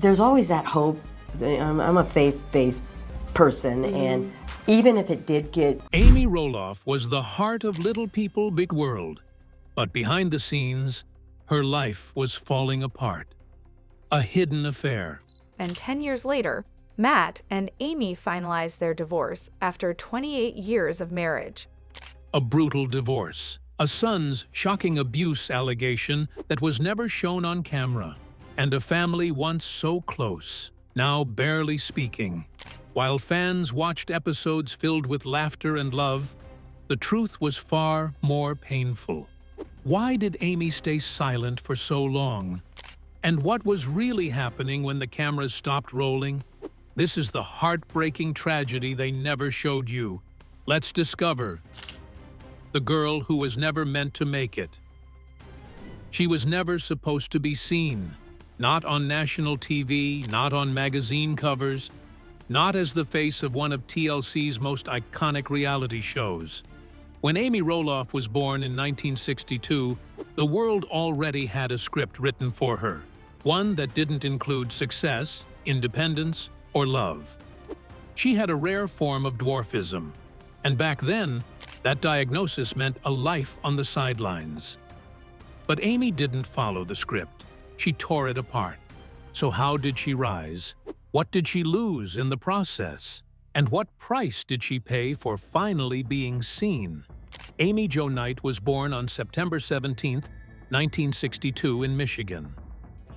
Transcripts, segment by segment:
there's always that hope. I'm a faith-based person, and even if it did get... Amy Roloff was the heart of Little People, Big World. But behind the scenes, her life was falling apart. A hidden affair. And 10 years later, Matt and Amy finalized their divorce after 28 years of marriage. A brutal divorce. A son's shocking abuse allegation that was never shown on camera. And a family once so close, now barely speaking. While fans watched episodes filled with laughter and love, the truth was far more painful. Why did Amy stay silent for so long? And what was really happening when the cameras stopped rolling? This is the heartbreaking tragedy they never showed you. Let's discover the girl who was never meant to make it. She was never supposed to be seen. Not on national TV, not on magazine covers, not as the face of one of TLC's most iconic reality shows. When Amy Roloff was born in 1962, the world already had a script written for her, one that didn't include success, independence, or love. She had a rare form of dwarfism, and back then, that diagnosis meant a life on the sidelines. But Amy didn't follow the script. She tore it apart. So how did she rise? What did she lose in the process? And what price did she pay for finally being seen? Amy Jo Knight was born on September 17, 1962 in Michigan.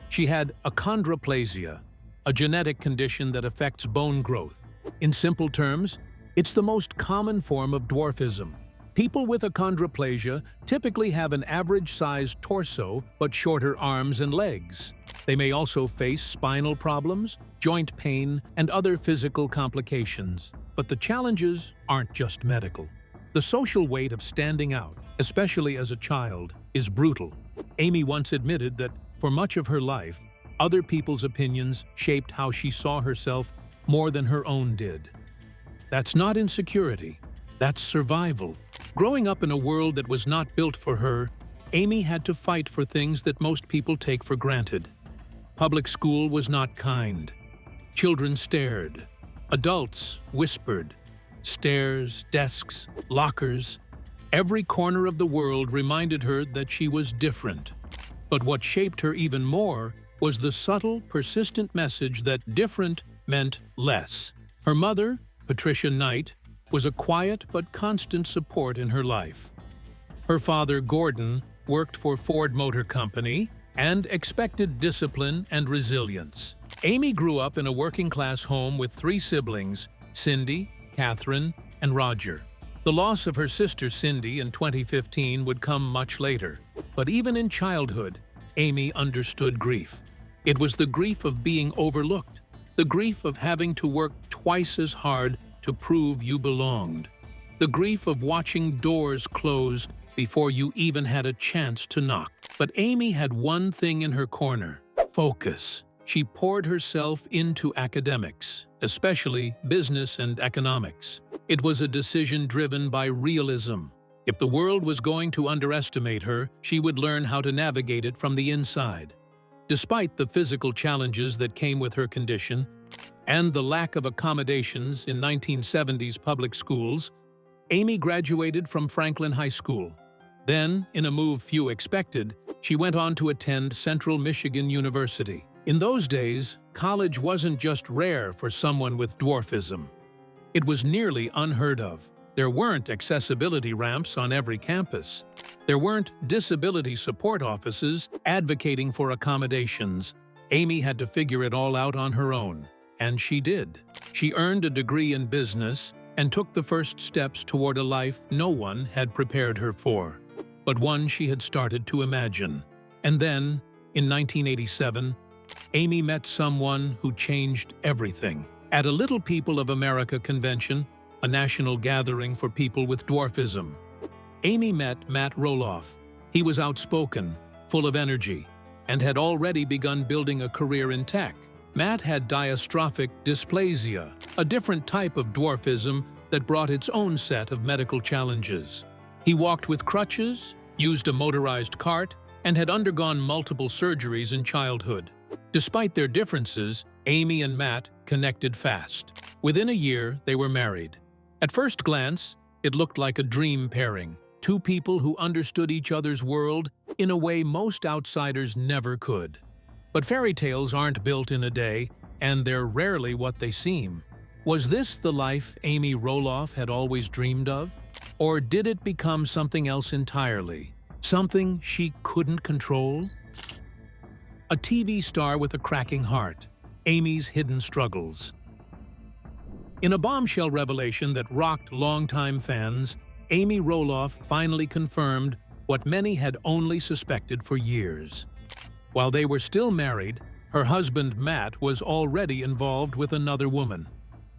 She had achondroplasia, a genetic condition that affects bone growth. In simple terms, it's the most common form of dwarfism. People with achondroplasia typically have an average-sized torso but shorter arms and legs. They may also face spinal problems, joint pain, and other physical complications. But the challenges aren't just medical. The social weight of standing out, especially as a child, is brutal. Amy once admitted that, for much of her life, other people's opinions shaped how she saw herself more than her own did. That's not insecurity. That's survival. Growing up in a world that was not built for her, Amy had to fight for things that most people take for granted. Public school was not kind. Children stared. Adults whispered. Stairs, desks, lockers. Every corner of the world reminded her that she was different. But what shaped her even more was the subtle, persistent message that different meant less. Her mother, Patricia Knight, was a quiet but constant support in her life. Her father, Gordon, worked for Ford Motor Company and expected discipline and resilience. Amy grew up in a working-class home with 3 siblings, Cindy, Catherine, and Roger. The loss of her sister Cindy in 2015 would come much later, but even in childhood, Amy understood grief. It was the grief of being overlooked, the grief of having to work twice as hard to prove you belonged, the grief of watching doors close before you even had a chance to knock. But Amy had one thing in her corner: focus. She poured herself into academics, especially business and economics. It was a decision driven by realism. If the world was going to underestimate her, she would learn how to navigate it from the inside. Despite the physical challenges that came with her condition, and the lack of accommodations in 1970s public schools, Amy graduated from Franklin High School. Then, in a move few expected, she went on to attend Central Michigan University. In those days, college wasn't just rare for someone with dwarfism. It was nearly unheard of. There weren't accessibility ramps on every campus. There weren't disability support offices advocating for accommodations. Amy had to figure it all out on her own. And she did. She earned a degree in business and took the first steps toward a life no one had prepared her for, but one she had started to imagine. And then, in 1987, Amy met someone who changed everything. At a Little People of America convention, a national gathering for people with dwarfism, Amy met Matt Roloff. He was outspoken, full of energy, and had already begun building a career in tech. Matt had dystrophic dysplasia, a different type of dwarfism that brought its own set of medical challenges. He walked with crutches, used a motorized cart, and had undergone multiple surgeries in childhood. Despite their differences, Amy and Matt connected fast. Within a year, they were married. At first glance, it looked like a dream pairing, two people who understood each other's world in a way most outsiders never could. But fairy tales aren't built in a day, and they're rarely what they seem. Was this the life Amy Roloff had always dreamed of? Or did it become something else entirely? Something she couldn't control? A TV star with a cracking heart. Amy's hidden struggles. In a bombshell revelation that rocked longtime fans, Amy Roloff finally confirmed what many had only suspected for years. While they were still married, her husband Matt was already involved with another woman.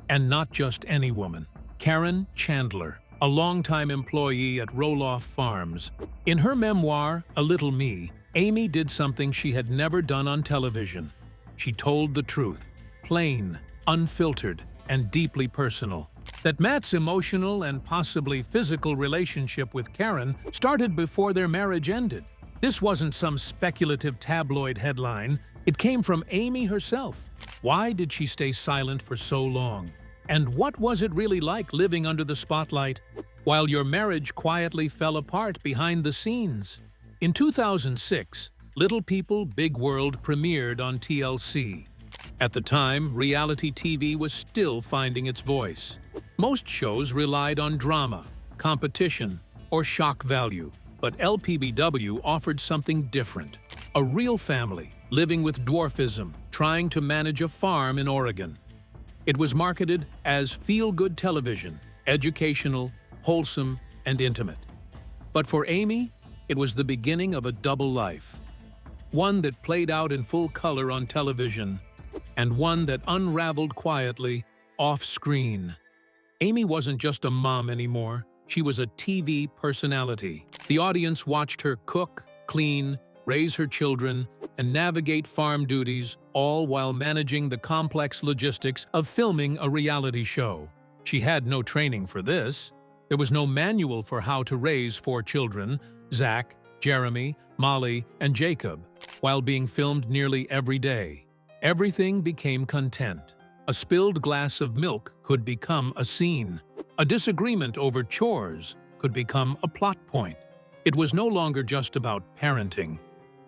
And not just any woman. Karen Chandler, a longtime employee at Roloff Farms. In her memoir, A Little Me, Amy did something she had never done on television. She told the truth, plain, unfiltered, and deeply personal. That Matt's emotional and possibly physical relationship with Karen started before their marriage ended. This wasn't some speculative tabloid headline. It came from Amy herself. Why did she stay silent for so long? And what was it really like living under the spotlight while your marriage quietly fell apart behind the scenes? In 2006, Little People, Big World premiered on TLC. At the time, reality TV was still finding its voice. Most shows relied on drama, competition, or shock value, but LPBW offered something different. A real family, living with dwarfism, trying to manage a farm in Oregon. It was marketed as feel-good television, educational, wholesome, and intimate. But for Amy, it was the beginning of a double life. One that played out in full color on television, and one that unraveled quietly off-screen. Amy wasn't just a mom anymore. She was a TV personality. The audience watched her cook, clean, raise her children, and navigate farm duties, all while managing the complex logistics of filming a reality show. She had no training for this. There was no manual for how to raise 4 children, Zach, Jeremy, Molly, and Jacob, while being filmed nearly every day. Everything became content. A spilled glass of milk could become a scene. A disagreement over chores could become a plot point. It was no longer just about parenting.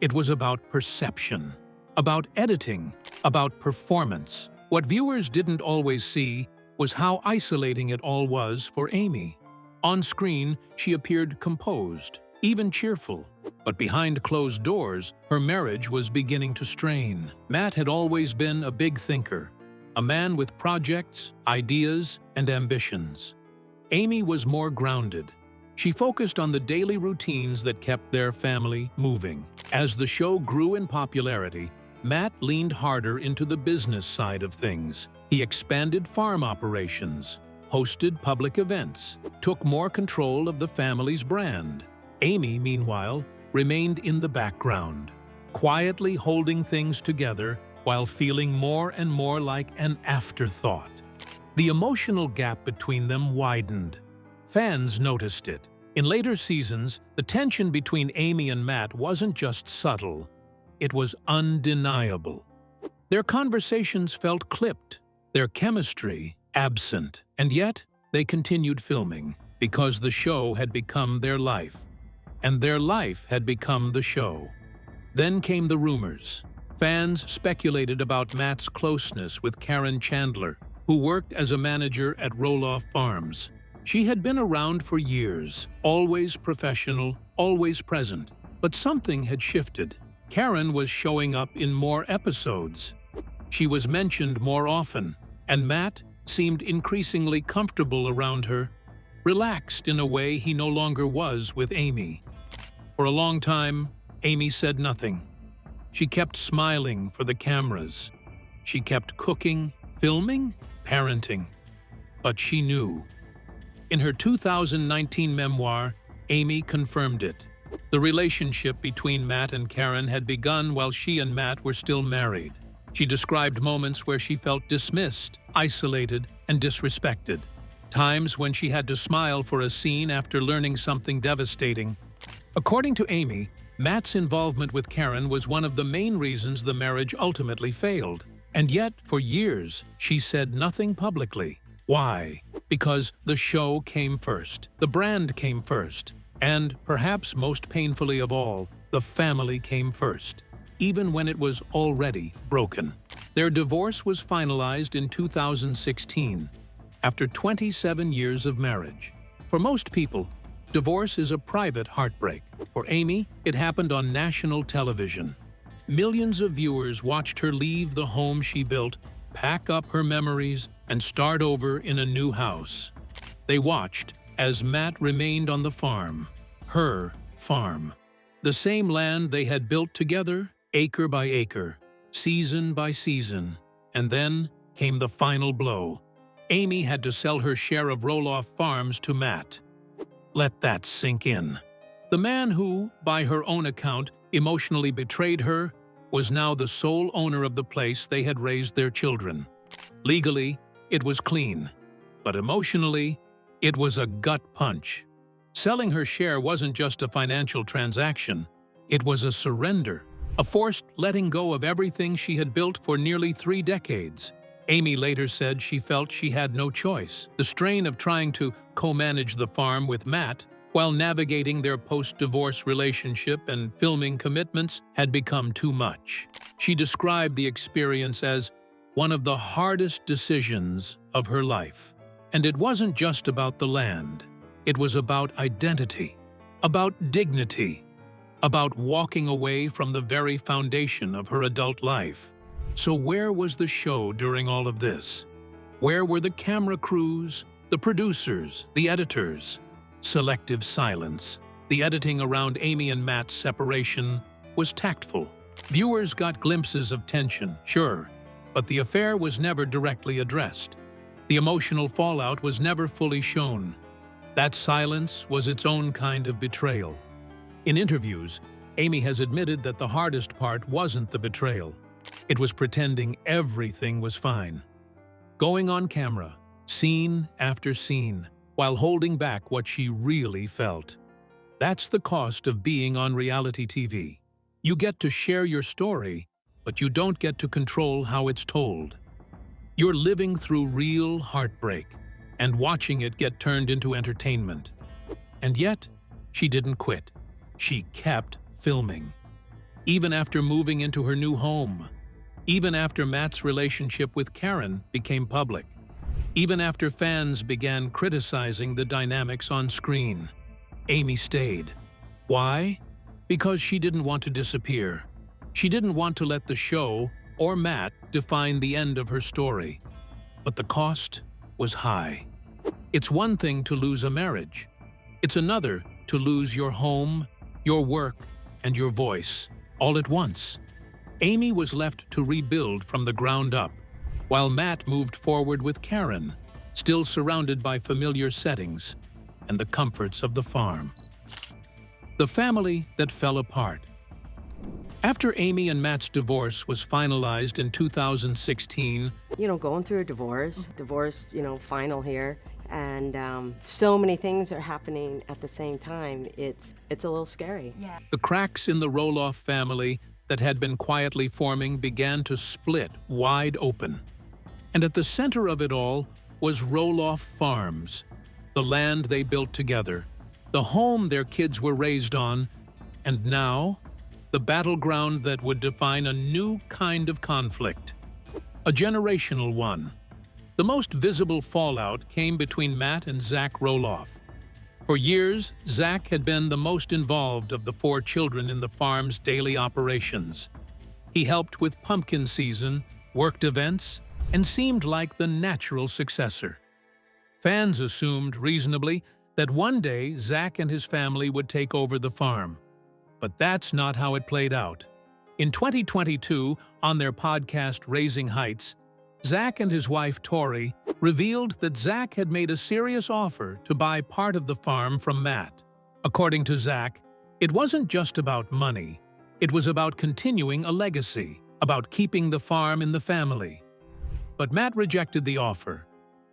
It was about perception, about editing, about performance. What viewers didn't always see was how isolating it all was for Amy. On screen, she appeared composed, even cheerful. But behind closed doors, her marriage was beginning to strain. Matt had always been a big thinker, a man with projects, ideas, and ambitions. Amy was more grounded. She focused on the daily routines that kept their family moving. As the show grew in popularity, Matt leaned harder into the business side of things. He expanded farm operations, hosted public events, took more control of the family's brand. Amy, meanwhile, remained in the background, quietly holding things together while feeling more and more like an afterthought. The emotional gap between them widened. Fans noticed it. In later seasons, the tension between Amy and Matt wasn't just subtle, it was undeniable. Their conversations felt clipped, their chemistry absent, and yet they continued filming because the show had become their life, and their life had become the show. Then came the rumors. Fans speculated about Matt's closeness with Karen Chandler, who worked as a manager at Roloff Farms. She had been around for years, always professional, always present. But something had shifted. Karen was showing up in more episodes. She was mentioned more often, and Matt seemed increasingly comfortable around her, relaxed in a way he no longer was with Amy. For a long time, Amy said nothing. She kept smiling for the cameras. She kept cooking, filming, parenting. But she knew. In her 2019 memoir, Amy confirmed it. The relationship between Matt and Karen had begun while she and Matt were still married. She described moments where she felt dismissed, isolated, and disrespected. Times when she had to smile for a scene after learning something devastating. According to Amy, Matt's involvement with Karen was one of the main reasons the marriage ultimately failed. And yet, for years, she said nothing publicly. Why? Because the show came first, the brand came first, and, perhaps most painfully of all, the family came first, even when it was already broken. Their divorce was finalized in 2016, after 27 years of marriage. For most people, divorce is a private heartbreak. For Amy, it happened on national television. Millions of viewers watched her leave the home she built, pack up her memories, and start over in a new house. They watched as Matt remained on the farm, her farm. The same land they had built together, acre by acre, season by season. And then came the final blow. Amy had to sell her share of Roloff Farms to Matt. Let that sink in. The man who, by her own account, emotionally betrayed her, was now the sole owner of the place they had raised their children. Legally, it was clean, but emotionally, it was a gut punch. Selling her share wasn't just a financial transaction, it was a surrender, a forced letting go of everything she had built for nearly 3 decades. Amy later said she felt she had no choice. The strain of trying to co-manage the farm with Matt while navigating their post-divorce relationship and filming commitments had become too much. She described the experience as one of the hardest decisions of her life. And it wasn't just about the land. It was about identity, about dignity, about walking away from the very foundation of her adult life. So where was the show during all of this? Where were the camera crews, the producers, the editors? Selective silence. The editing around Amy and Matt's separation was tactful. Viewers got glimpses of tension, sure, but the affair was never directly addressed. The emotional fallout was never fully shown. That silence was its own kind of betrayal. In interviews, Amy has admitted that the hardest part wasn't the betrayal. It was pretending everything was fine. Going on camera, scene after scene, while holding back what she really felt. That's the cost of being on reality TV. You get to share your story, but you don't get to control how it's told. You're living through real heartbreak and watching it get turned into entertainment. And yet, she didn't quit. She kept filming. Even after moving into her new home, even after Matt's relationship with Karen became public, even after fans began criticizing the dynamics on screen, Amy stayed. Why? Because she didn't want to disappear. She didn't want to let the show or Matt define the end of her story. But the cost was high. It's one thing to lose a marriage. It's another to lose your home, your work, and your voice, all at once. Amy was left to rebuild from the ground up, while Matt moved forward with Karen, still surrounded by familiar settings and the comforts of the farm. The family that fell apart. After Amy and Matt's divorce was finalized in 2016, Going through a divorce, final here, and so many things are happening at the same time. It's a little scary. Yeah. the cracks in the Roloff family that had been quietly forming began to split wide open. And at the center of it all was Roloff Farms, the land they built together, the home their kids were raised on, and now, the battleground that would define a new kind of conflict, a generational one. The most visible fallout came between Matt and Zach Roloff. For years, Zach had been the most involved of the 4 children in the farm's daily operations. He helped with pumpkin season, worked events, and seemed like the natural successor. Fans assumed, reasonably, that one day Zach and his family would take over the farm. But that's not how it played out. In 2022, on their podcast Raising Heights, Zach and his wife Tori revealed that Zach had made a serious offer to buy part of the farm from Matt. According to Zach, it wasn't just about money. It was about continuing a legacy, about keeping the farm in the family. But Matt rejected the offer.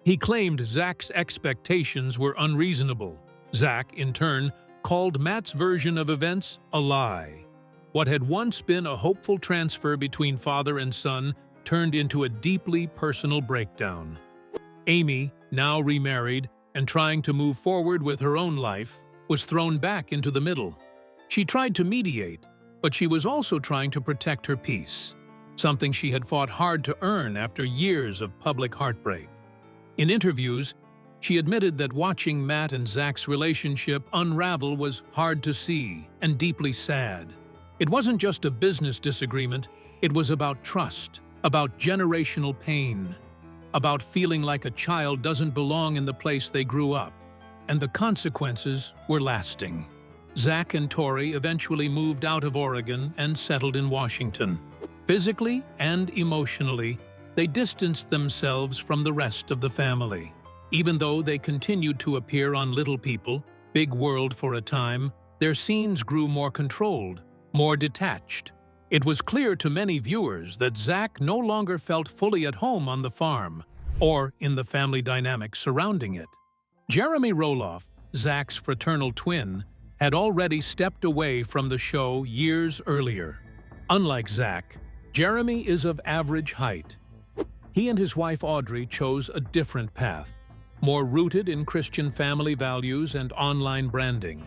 He claimed Zach's expectations were unreasonable. Zach, in turn, called Matt's version of events a lie. What had once been a hopeful transfer between father and son turned into a deeply personal breakdown. Amy, now remarried and trying to move forward with her own life, was thrown back into the middle. She tried to mediate, but she was also trying to protect her peace, something she had fought hard to earn after years of public heartbreak. In interviews, she admitted that watching Matt and Zach's relationship unravel was hard to see and deeply sad. It wasn't just a business disagreement, it was about trust, about generational pain, about feeling like a child doesn't belong in the place they grew up. And the consequences were lasting. Zach and Tori eventually moved out of Oregon and settled in Washington. Physically and emotionally, they distanced themselves from the rest of the family. Even though they continued to appear on Little People, Big World for a time, their scenes grew more controlled, more detached. It was clear to many viewers that Zach no longer felt fully at home on the farm or in the family dynamics surrounding it. Jeremy Roloff, Zach's fraternal twin, had already stepped away from the show years earlier. Unlike Zach, Jeremy is of average height. He and his wife Audrey chose a different path, more rooted in Christian family values and online branding.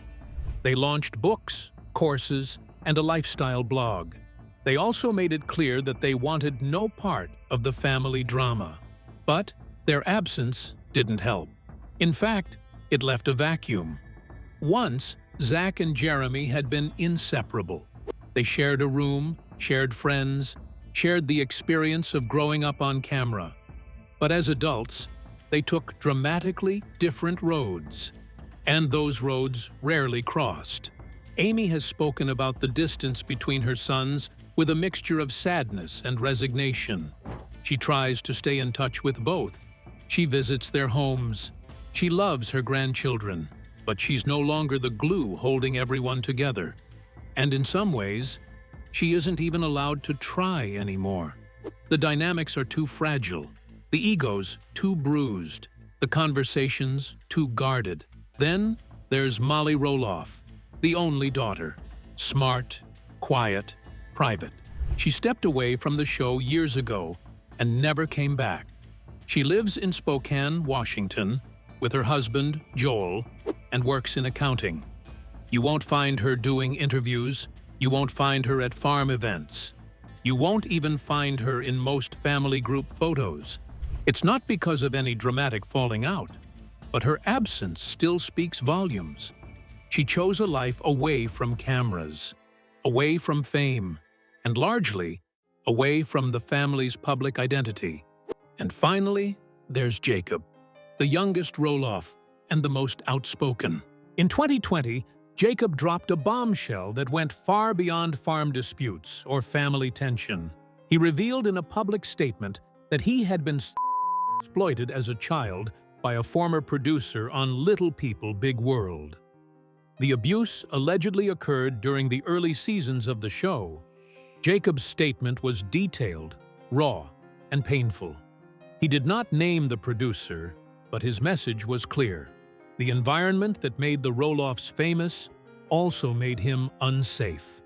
They launched books, courses, and a lifestyle blog. They also made it clear that they wanted no part of the family drama. But their absence didn't help. In fact, it left a vacuum. Once, Zach and Jeremy had been inseparable. They shared a room, shared friends, shared the experience of growing up on camera. But as adults, they took dramatically different roads, and those roads rarely crossed. Amy has spoken about the distance between her sons with a mixture of sadness and resignation. She tries to stay in touch with both. She visits their homes. She loves her grandchildren, but she's no longer the glue holding everyone together. And in some ways, she isn't even allowed to try anymore. The dynamics are too fragile, the egos too bruised, the conversations too guarded. Then there's Molly Roloff, the only daughter. Smart, quiet, private. She stepped away from the show years ago and never came back. She lives in Spokane, Washington, with her husband, Joel, and works in accounting. You won't find her doing interviews. You won't find her at farm events. You won't even find her in most family group photos. It's not because of any dramatic falling out, but her absence still speaks volumes. She chose a life away from cameras, away from fame, and largely away from the family's public identity. And finally, there's Jacob, the youngest Roloff and the most outspoken. In 2020, Jacob dropped a bombshell that went far beyond farm disputes or family tension. He revealed in a public statement that he had been exploited as a child by a former producer on Little People, Big World. The abuse allegedly occurred during the early seasons of the show. Jacob's statement was detailed, raw, and painful. He did not name the producer, but his message was clear. The environment that made the Roloffs famous also made him unsafe.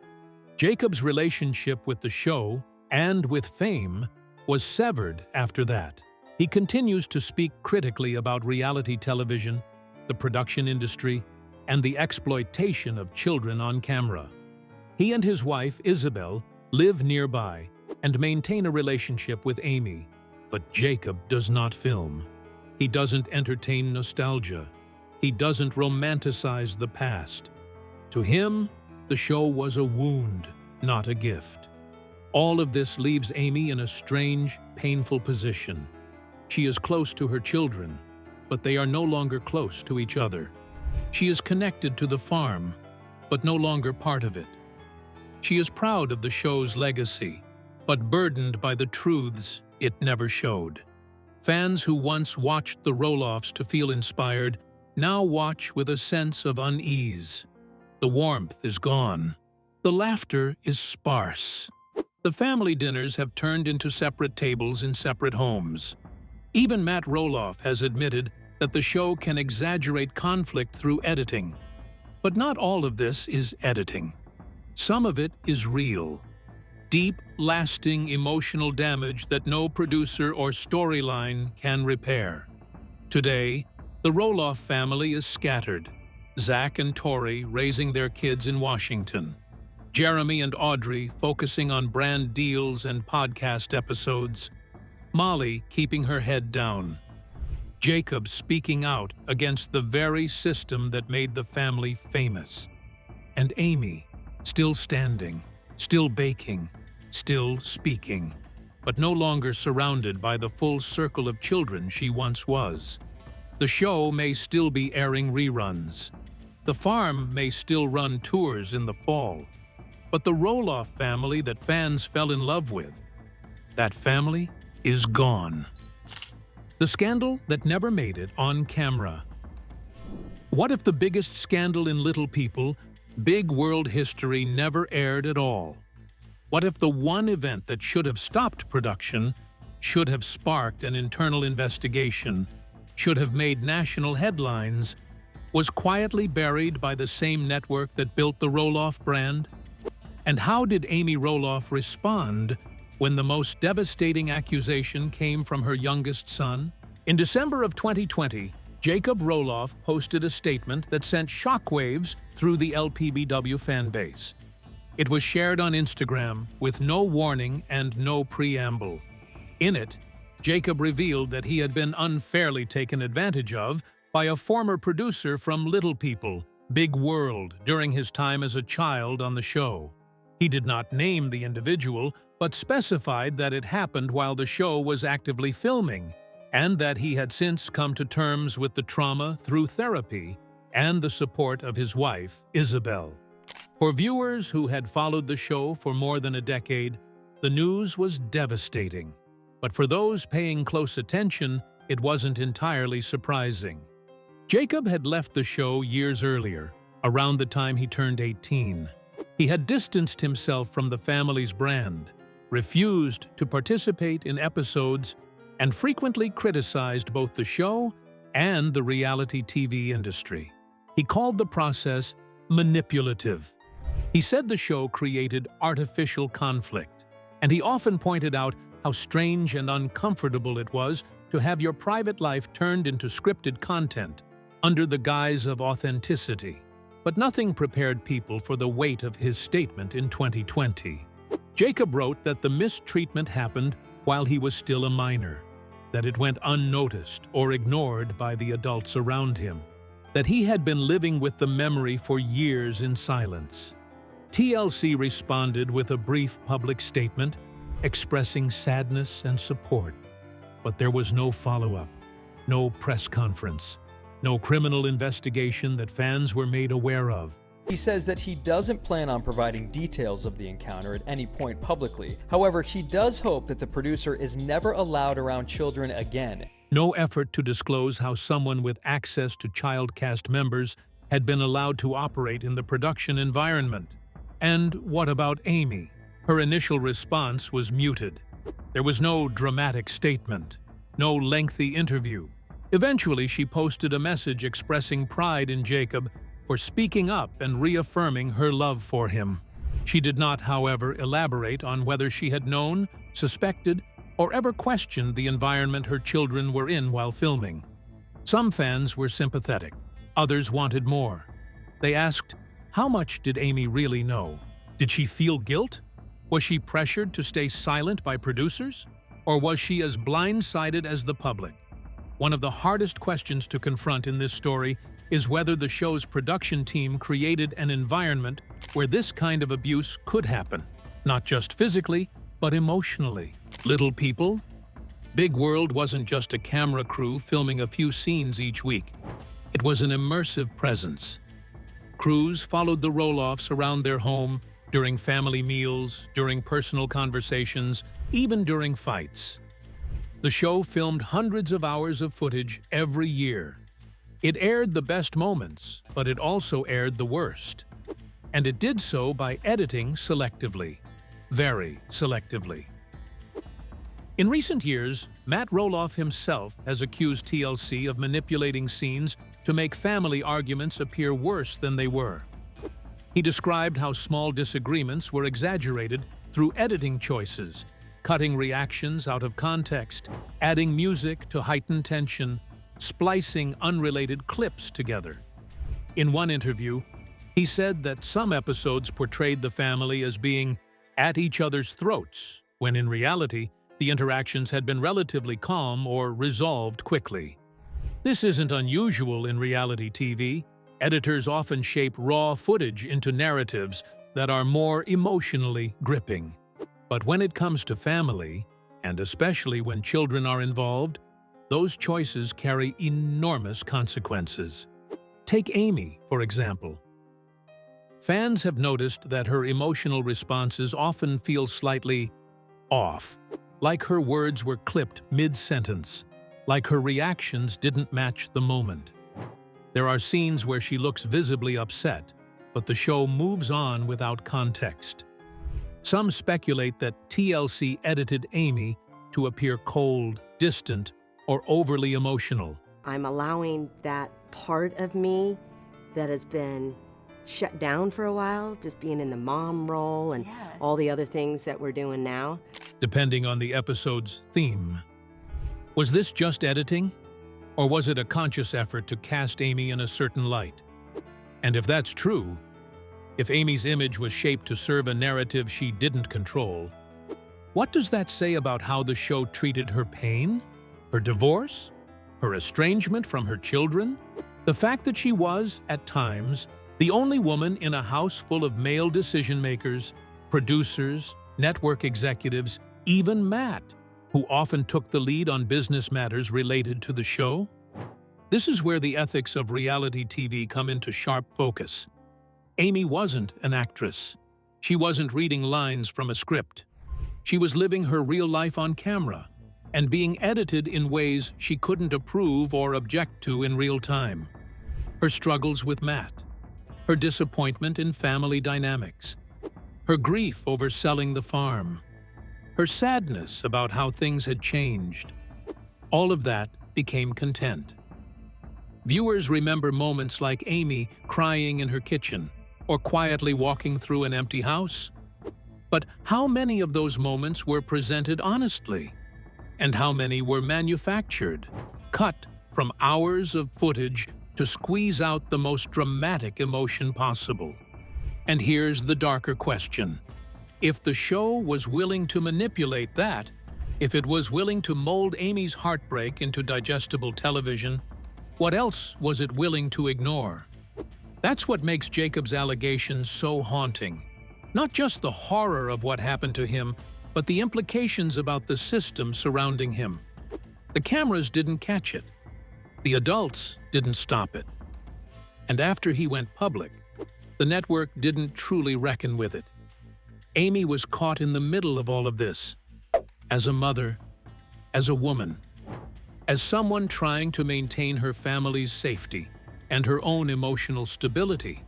Jacob's relationship with the show and with fame was severed after that. He continues to speak critically about reality television, the production industry, and the exploitation of children on camera. He and his wife, Isabel, live nearby and maintain a relationship with Amy, but Jacob does not film. He doesn't entertain nostalgia. He doesn't romanticize the past. To him, the show was a wound, not a gift. All of this leaves Amy in a strange, painful position. She is close to her children, but they are no longer close to each other. She is connected to the farm, but no longer part of it. She is proud of the show's legacy, but burdened by the truths it never showed. Fans who once watched the Roloffs to feel inspired now watch with a sense of unease. The warmth is gone. The laughter is sparse. The family dinners have turned into separate tables in separate homes. Even Matt Roloff has admitted that the show can exaggerate conflict through editing. But not all of this is editing. Some of it is real. Deep, lasting emotional damage that no producer or storyline can repair. Today, the Roloff family is scattered. Zach and Tori raising their kids in Washington. Jeremy and Audrey focusing on brand deals and podcast episodes. Molly keeping her head down. Jacob speaking out against the very system that made the family famous. And Amy, still standing, still baking, still speaking, but no longer surrounded by the full circle of children she once was. The show may still be airing reruns. The farm may still run tours in the fall. But the Roloff family that fans fell in love with, that family is gone. The scandal that never made it on camera. What if the biggest scandal in Little People, big world history, never aired at all? What if the one event that should have stopped production, should have sparked an internal investigation, should have made national headlines, was quietly buried by the same network that built the Roloff brand? And how did Amy Roloff respond when the most devastating accusation came from her youngest son? In December of 2020, Jacob Roloff posted a statement that sent shockwaves through the LPBW fanbase. It was shared on Instagram with no warning and no preamble. In it, Jacob revealed that he had been unfairly taken advantage of by a former producer from Little People, Big World, during his time as a child on the show. He did not name the individual, but specified that it happened while the show was actively filming, and that he had since come to terms with the trauma through therapy and the support of his wife, Isabel. For viewers who had followed the show for more than a decade, the news was devastating. But for those paying close attention, it wasn't entirely surprising. Jacob had left the show years earlier, around the time he turned 18. He had distanced himself from the family's brand, refused to participate in episodes, and frequently criticized both the show and the reality TV industry. He called the process manipulative. He said the show created artificial conflict, and he often pointed out how strange and uncomfortable it was to have your private life turned into scripted content under the guise of authenticity. But nothing prepared people for the weight of his statement in 2020. Jacob wrote that the mistreatment happened while he was still a minor, that it went unnoticed or ignored by the adults around him, that he had been living with the memory for years in silence. TLC responded with a brief public statement expressing sadness and support, but there was no follow-up, no press conference, no criminal investigation that fans were made aware of. He says that he doesn't plan on providing details of the encounter at any point publicly. However, he does hope that the producer is never allowed around children again. No effort to disclose how someone with access to child cast members had been allowed to operate in the production environment. And what about Amy? Her initial response was muted. There was no dramatic statement, no lengthy interview. Eventually, she posted a message expressing pride in Jacob for speaking up and reaffirming her love for him. She did not, however, elaborate on whether she had known, suspected, or ever questioned the environment her children were in while filming. Some fans were sympathetic. Others wanted more. They asked, how much did Amy really know? Did she feel guilt? Was she pressured to stay silent by producers? Or was she as blindsided as the public? One of the hardest questions to confront in this story is whether the show's production team created an environment where this kind of abuse could happen, not just physically, but emotionally. Little People? Big World wasn't just a camera crew filming a few scenes each week. It was an immersive presence. Crews followed the Roloffs around their home, during family meals, during personal conversations, even during fights. The show filmed hundreds of hours of footage every year. It aired the best moments, but it also aired the worst. And it did so by editing selectively, very selectively. In recent years, Matt Roloff himself has accused TLC of manipulating scenes to make family arguments appear worse than they were. He described how small disagreements were exaggerated through editing choices, cutting reactions out of context, adding music to heighten tension, splicing unrelated clips together. In one interview, he said that some episodes portrayed the family as being at each other's throats, when in reality, the interactions had been relatively calm or resolved quickly. This isn't unusual in reality TV. Editors often shape raw footage into narratives that are more emotionally gripping. But when it comes to family, and especially when children are involved, those choices carry enormous consequences. Take Amy, for example. Fans have noticed that her emotional responses often feel slightly off, like her words were clipped mid-sentence, like her reactions didn't match the moment. There are scenes where she looks visibly upset, but the show moves on without context. Some speculate that TLC edited Amy to appear cold, distant, or overly emotional. I'm allowing that part of me that has been shut down for a while, just being in the mom role and all the other things that we're doing now. Depending on the episode's theme. Was this just editing? Or was it a conscious effort to cast Amy in a certain light? And if that's true, if Amy's image was shaped to serve a narrative she didn't control, what does that say about how the show treated her pain, her divorce, her estrangement from her children? The fact that she was, at times, the only woman in a house full of male decision-makers, producers, network executives, even Matt, who often took the lead on business matters related to the show? This is where the ethics of reality TV come into sharp focus. Amy wasn't an actress. She wasn't reading lines from a script. She was living her real life on camera and being edited in ways she couldn't approve or object to in real time. Her struggles with Matt, her disappointment in family dynamics, her grief over selling the farm, her sadness about how things had changed. All of that became content. Viewers remember moments like Amy crying in her kitchen or quietly walking through an empty house. But how many of those moments were presented honestly? And how many were manufactured, cut from hours of footage to squeeze out the most dramatic emotion possible? And here's the darker question. If the show was willing to manipulate that, if it was willing to mold Amy's heartbreak into digestible television, what else was it willing to ignore? That's what makes Jacob's allegations so haunting. Not just the horror of what happened to him, but the implications about the system surrounding him. The cameras didn't catch it. The adults didn't stop it. And after he went public, the network didn't truly reckon with it. Amy was caught in the middle of all of this, as a mother, as a woman, as someone trying to maintain her family's safety and her own emotional stability,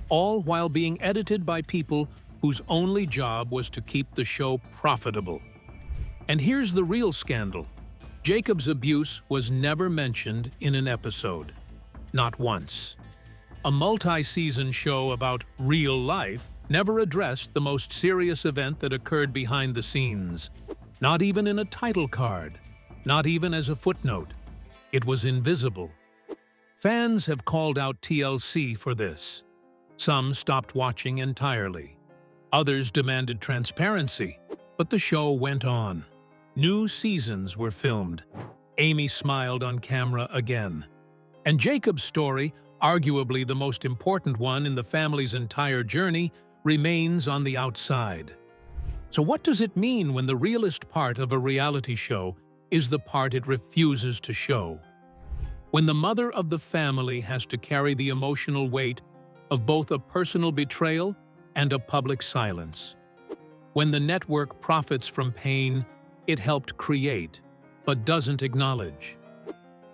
all while being edited by people whose only job was to keep the show profitable. And here's the real scandal. Jacob's abuse was never mentioned in an episode. Not once. A multi-season show about real life never addressed the most serious event that occurred behind the scenes. Not even in a title card. Not even as a footnote. It was invisible. Fans have called out TLC for this. Some stopped watching entirely. Others demanded transparency, but the show went on. New seasons were filmed. Amy smiled on camera again. And Jacob's story, arguably the most important one in the family's entire journey, remains on the outside. So what does it mean when the realest part of a reality show is the part it refuses to show? When the mother of the family has to carry the emotional weight of both a personal betrayal and a public silence. When the network profits from pain it helped create, but doesn't acknowledge.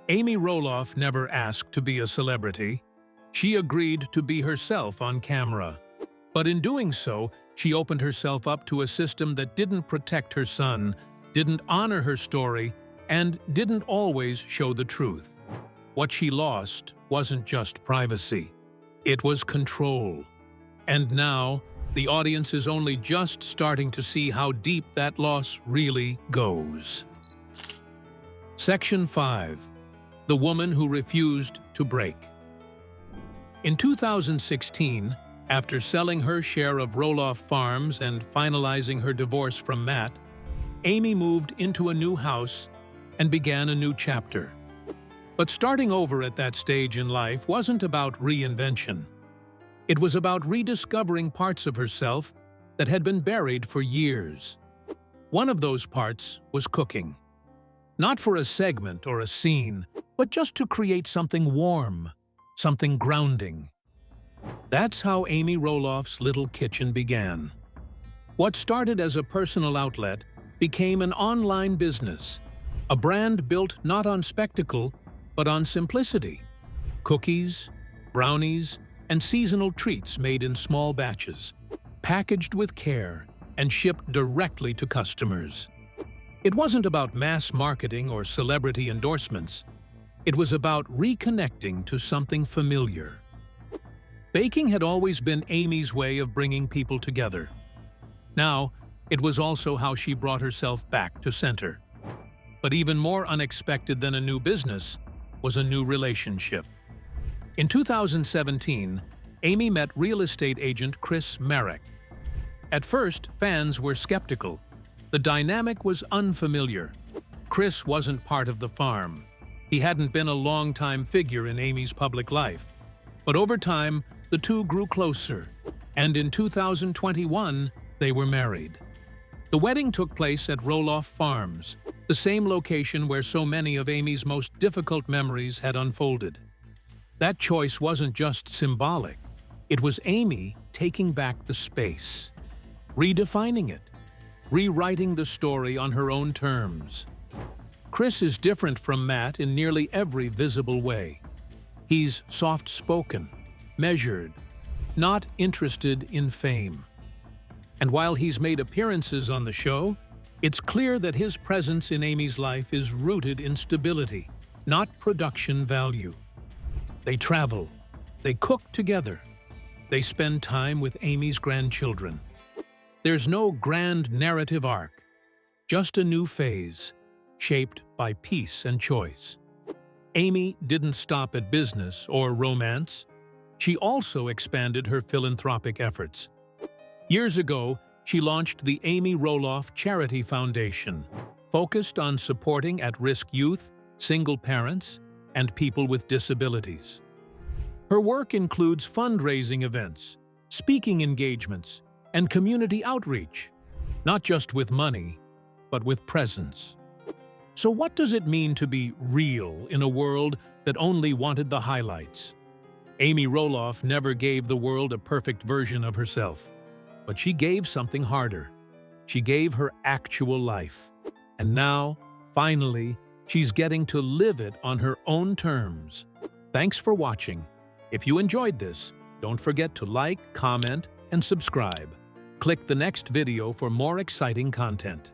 Amy Roloff never asked to be a celebrity. She agreed to be herself on camera. But in doing so, she opened herself up to a system that didn't protect her son, didn't honor her story, and didn't always show the truth. What she lost wasn't just privacy. It was control. And now, the audience is only just starting to see how deep that loss really goes. Section 5. The Woman Who Refused to Break. In 2016, after selling her share of Roloff Farms and finalizing her divorce from Matt, Amy moved into a new house and began a new chapter. But starting over at that stage in life wasn't about reinvention. It was about rediscovering parts of herself that had been buried for years. One of those parts was cooking. Not for a segment or a scene, but just to create something warm, something grounding. That's how Amy Roloff's little kitchen began. What started as a personal outlet became an online business, a brand built not on spectacle, but on simplicity. Cookies, brownies, and seasonal treats made in small batches, packaged with care and shipped directly to customers. It wasn't about mass marketing or celebrity endorsements. It was about reconnecting to something familiar. Baking had always been Amy's way of bringing people together. Now, it was also how she brought herself back to center. But even more unexpected than a new business was a new relationship. In 2017, Amy met real estate agent Chris Merrick. At first, fans were skeptical. The dynamic was unfamiliar. Chris wasn't part of the farm. He hadn't been a long-time figure in Amy's public life. But over time, the two grew closer, and in 2021, they were married. The wedding took place at Roloff Farms, the same location where so many of Amy's most difficult memories had unfolded. That choice wasn't just symbolic. It was Amy taking back the space, redefining it, rewriting the story on her own terms. Chris is different from Matt in nearly every visible way. He's soft-spoken, measured, not interested in fame. And while he's made appearances on the show, it's clear that his presence in Amy's life is rooted in stability, not production value. They travel, they cook together, they spend time with Amy's grandchildren. There's no grand narrative arc, just a new phase, shaped by peace and choice. Amy didn't stop at business or romance. She also expanded her philanthropic efforts. Years ago, she launched the Amy Roloff Charity Foundation, focused on supporting at-risk youth, single parents, and people with disabilities. Her work includes fundraising events, speaking engagements, and community outreach, not just with money, but with presence. So what does it mean to be real in a world that only wanted the highlights? Amy Roloff never gave the world a perfect version of herself, but she gave something harder. She gave her actual life. And now, finally, she's getting to live it on her own terms. Thanks for watching. If you enjoyed this, don't forget to like, comment, and subscribe. Click the next video for more exciting content.